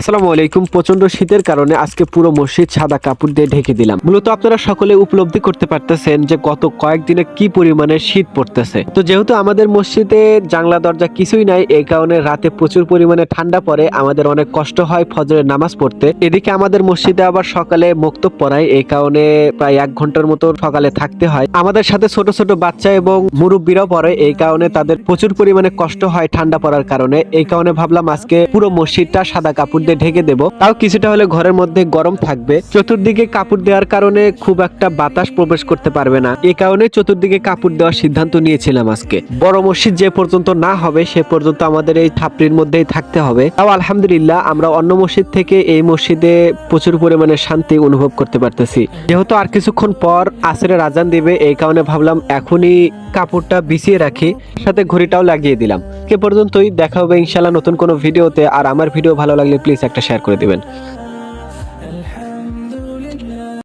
আসসালামু আলাইকুম। প্রচন্ড শীতের কারণে আজকে পুরো মসজিদ সাদা কাপড় দিয়ে ঢেকে দিলাম। মূলত আপনারা সকলে উপলব্ধি করতে পারতেছেন যে গত কয়েকদিনে কি পরিমাণে শীত পড়তেছে। তো যেহেতু আমাদের মসজিদে জানলা দরজা কিছুই নাই, এই কারণে রাতে প্রচুর পরিমাণে ঠান্ডা পড়ে, আমাদের অনেক কষ্ট হয় ফজরের নামাজ পড়তে। এদিকে আমাদের মসজিদে আবার সকালে মাকতুব পড়ায়, এই কারণে প্রায় 1 ঘন্টার মতো সকালে থাকতে হয়। আমাদের সাথে ছোট ছোট বাচ্চা এবং মুরব্বীরাও পড়ে, এই কারণে তাদের প্রচুর পরিমাণে কষ্ট হয় ঠান্ডা পড়ার কারণে। এই কারণে ভাবলাম আজকে পুরো মসজিদটা সাদা কাপড় দিয়ে ঢেকে দেব, তাও কিছুটা হলে ঘরের মধ্যে গরম থাকবে। চতুর্দিকে কাপড় দেওয়ার কারণে খুব একটা বাতাস প্রবেশ করতে পারবে না, এই কারণে চতুর্দিকে কাপড় দেওয়ার সিদ্ধান্ত নিয়েছিলাম আজকে। বড় মসজিদ যে পর্যন্ত না হবে সে পর্যন্ত আমাদের এই ছাপড়ির মধ্যেই থাকতে হবে। তাও আলহামদুলিল্লাহ আমরা অন্য মসজিদ থেকে এই মসজিদে প্রচুর পরিমাণে শান্তি অনুভব করতে পারতেছি। যেহেতু আর কিছুক্ষণ পর আসরের আজান দিবে, এই কারণে ভাবলাম এখনই কাপড়টা বিছিয়ে রাখি, সাথে ঘড়িটাও লাগিয়ে দিলাম। কে পর্যন্তই, দেখা হবে ইনশাল্লাহ নতুন কোনো ভিডিওতে। আর আমার ভিডিও ভালো লাগলে প্লিজ একটা শেয়ার করে দিবেন।